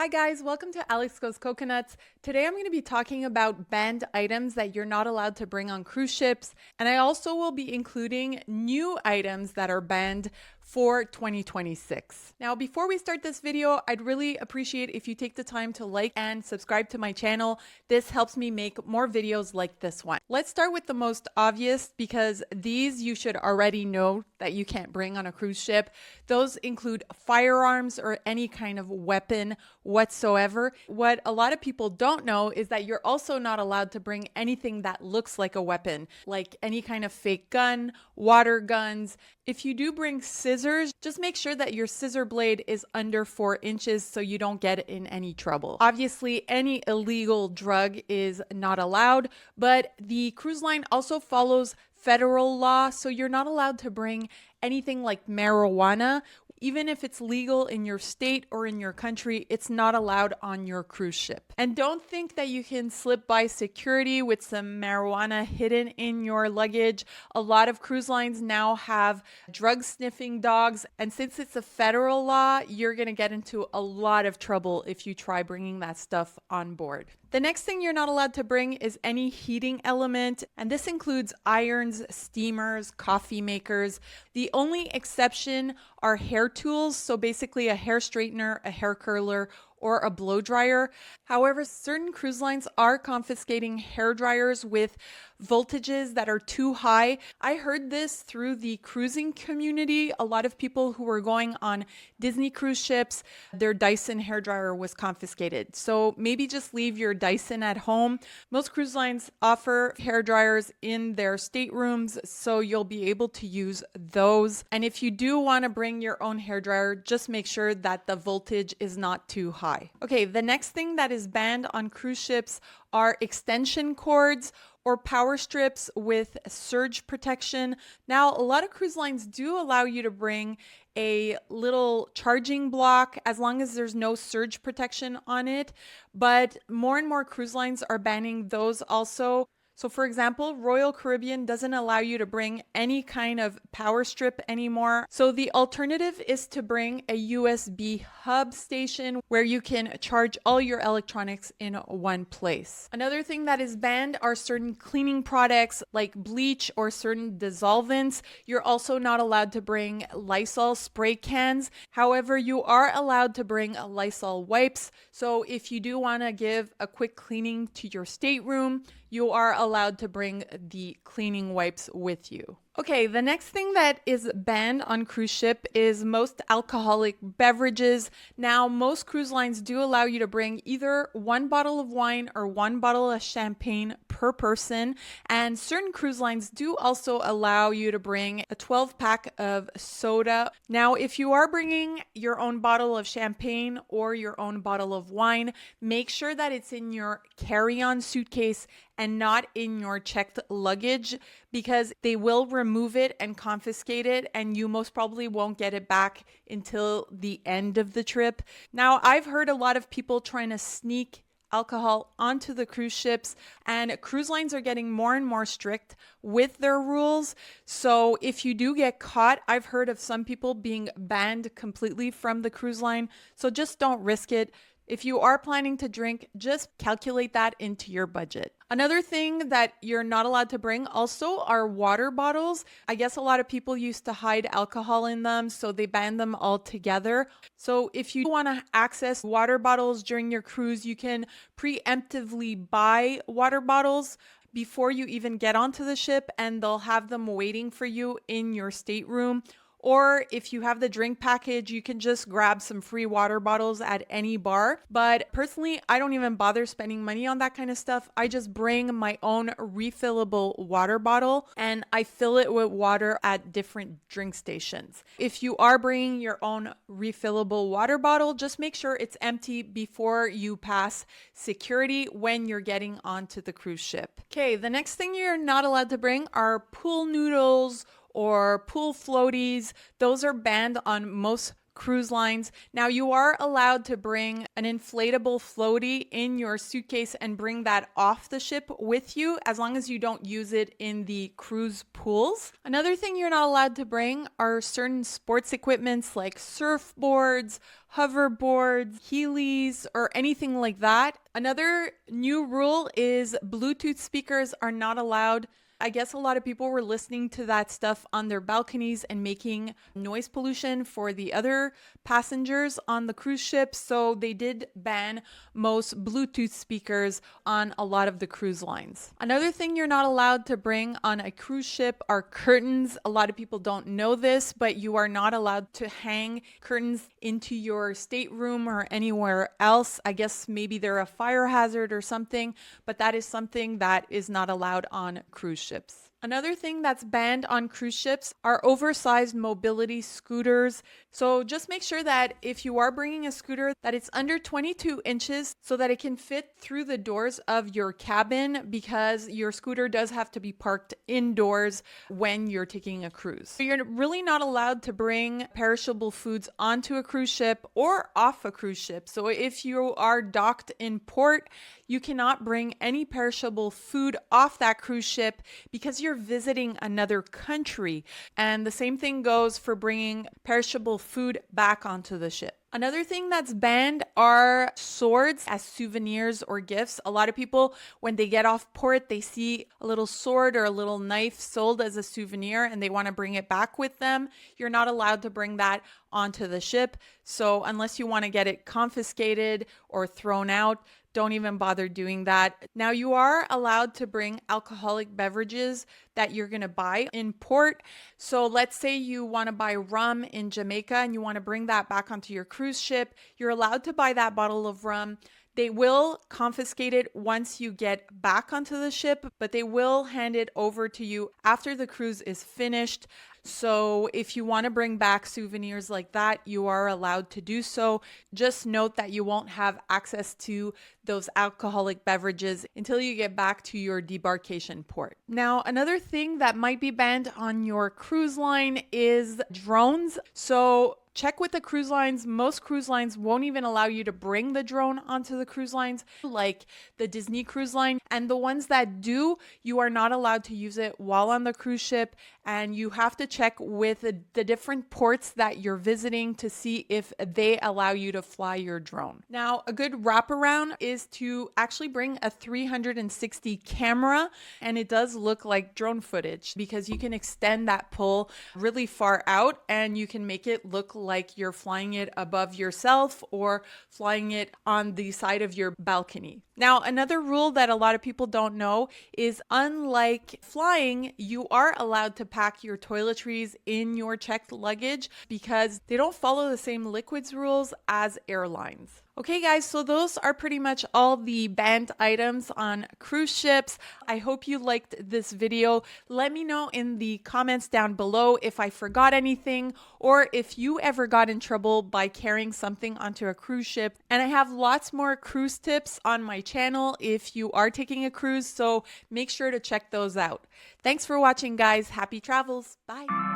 Hi guys, welcome to Alex Goes Coconuts. Today I'm going to be talking about banned items that you're not allowed to bring on cruise ships, and I also will be including new items that are banned for 2026. Now, before we start this video, I'd really appreciate if you take the time to like and subscribe to my channel. This helps me make more videos like this one. Let's start with the most obvious because these you should already know that you can't bring on a cruise ship. Those include firearms or any kind of weapon whatsoever. What a lot of people don't know is that you're also not allowed to bring anything that looks like a weapon, like any kind of fake gun, water guns. If you do bring scissors, just make sure that your scissor blade is under 4 inches so you don't get in any trouble. Obviously, any illegal drug is not allowed, but the cruise line also follows federal law, so you're not allowed to bring anything like marijuana. Even if it's legal in your state or in your country, it's not allowed on your cruise ship. And don't think that you can slip by security with some marijuana hidden in your luggage. A lot of cruise lines now have drug sniffing dogs, and since it's a federal law, you're gonna get into a lot of trouble if you try bringing that stuff on board. The next thing you're not allowed to bring is any heating element, and this includes irons, steamers, coffee makers. The only exception are hair tools, so basically a hair straightener, a hair curler, or a blow dryer. However, certain cruise lines are confiscating hair dryers with voltages that are too high. I heard this through the cruising community. A lot of people who were going on Disney cruise ships, their Dyson hair dryer was confiscated. So maybe just leave your Dyson at home. Most cruise lines offer hair dryers in their staterooms, so you'll be able to use those. And if you do want to bring your own hair dryer, just make sure that the voltage is not too high. Okay, the next thing that is banned on cruise ships are extension cords or power strips with surge protection. Now, a lot of cruise lines do allow you to bring a little charging block as long as there's no surge protection on it, but more and more cruise lines are banning those also. So for example, Royal Caribbean doesn't allow you to bring any kind of power strip anymore. So the alternative is to bring a USB hub station where you can charge all your electronics in one place. Another thing that is banned are certain cleaning products like bleach or certain dissolvents. You're also not allowed to bring Lysol spray cans. However, you are allowed to bring Lysol wipes. So if you do want to give a quick cleaning to your stateroom, you are allowed to bring the cleaning wipes with you. Okay, the next thing that is banned on cruise ship is most alcoholic beverages. Now, most cruise lines do allow you to bring either 1 bottle of wine or 1 bottle of champagne per person, and certain cruise lines do also allow you to bring a 12-pack of soda. Now, if you are bringing your own bottle of champagne or your own bottle of wine, make sure that it's in your carry-on suitcase and not in your checked luggage, because they will remove it and confiscate it, and you most probably won't get it back until the end of the trip. Now, I've heard a lot of people trying to sneak alcohol onto the cruise ships, and cruise lines are getting more and more strict with their rules. So if you do get caught, I've heard of some people being banned completely from the cruise line. So just don't risk it. If you are planning to drink, just calculate that into your budget. Another thing that you're not allowed to bring also are water bottles. I guess a lot of people used to hide alcohol in them, so they banned them altogether. So if you want to access water bottles during your cruise, you can preemptively buy water bottles before you even get onto the ship, and they'll have them waiting for you in your stateroom. Or if you have the drink package, you can just grab some free water bottles at any bar. But personally, I don't even bother spending money on that kind of stuff. I just bring my own refillable water bottle and I fill it with water at different drink stations. If you are bringing your own refillable water bottle, just make sure it's empty before you pass security when you're getting onto the cruise ship. Okay, the next thing you're not allowed to bring are pool noodles or pool floaties. Those are banned on most cruise lines. Now, you are allowed to bring an inflatable floaty in your suitcase and bring that off the ship with you as long as you don't use it in the cruise pools. Another thing you're not allowed to bring are certain sports equipments like surfboards, hoverboards, Heelys, or anything like that. Another new rule is Bluetooth speakers are not allowed. I guess a lot of people were listening to that stuff on their balconies and making noise pollution for the other passengers on the cruise ship. So they did ban most Bluetooth speakers on a lot of the cruise lines. Another thing you're not allowed to bring on a cruise ship are curtains. A lot of people don't know this, but you are not allowed to hang curtains into your stateroom or anywhere else. I guess maybe they're a fire hazard or something, but that is something that is not allowed on cruise ships. Another thing that's banned on cruise ships are oversized mobility scooters. So just make sure that if you are bringing a scooter, that it's under 22 inches so that it can fit through the doors of your cabin, because your scooter does have to be parked indoors when you're taking a cruise. So you're really not allowed to bring perishable foods onto a cruise ship or off a cruise ship. So if you are docked in port, you cannot bring any perishable food off that cruise ship because you're visiting another country. And the same thing goes for bringing perishable food back onto the ship. Another thing that's banned are swords as souvenirs or gifts. A lot of people, when they get off port, they see a little sword or a little knife sold as a souvenir and they want to bring it back with them. You're not allowed to bring that onto the ship. So unless you want to get it confiscated or thrown out, don't even bother doing that. Now, you are allowed to bring alcoholic beverages that you're going to buy in port. So let's say you want to buy rum in Jamaica and you want to bring that back onto your cruise ship. You're allowed to buy that bottle of rum. They will confiscate it once you get back onto the ship, but they will hand it over to you after the cruise is finished. So if you want to bring back souvenirs like that, you are allowed to do so. Just note that you won't have access to those alcoholic beverages until you get back to your debarkation port. Now, another thing that might be banned on your cruise line is drones. So check with the cruise lines. Most cruise lines won't even allow you to bring the drone onto the cruise lines, like the Disney Cruise Line. And the ones that do, you are not allowed to use it while on the cruise ship. And you have to check with the different ports that you're visiting to see if they allow you to fly your drone. Now, a good wraparound is to actually bring a 360 camera, and it does look like drone footage because you can extend that pole really far out and you can make it look like you're flying it above yourself or flying it on the side of your balcony. Now, another rule that a lot of people don't know is, unlike flying, you are allowed to pack your toiletries in your checked luggage because they don't follow the same liquids rules as airlines. Okay, guys, so those are pretty much all the banned items on cruise ships. I hope you liked this video. Let me know in the comments down below if I forgot anything or if you ever got in trouble by carrying something onto a cruise ship. And I have lots more cruise tips on my channel if you are taking a cruise, so make sure to check those out. Thanks for watching, guys. Happy travels. Bye.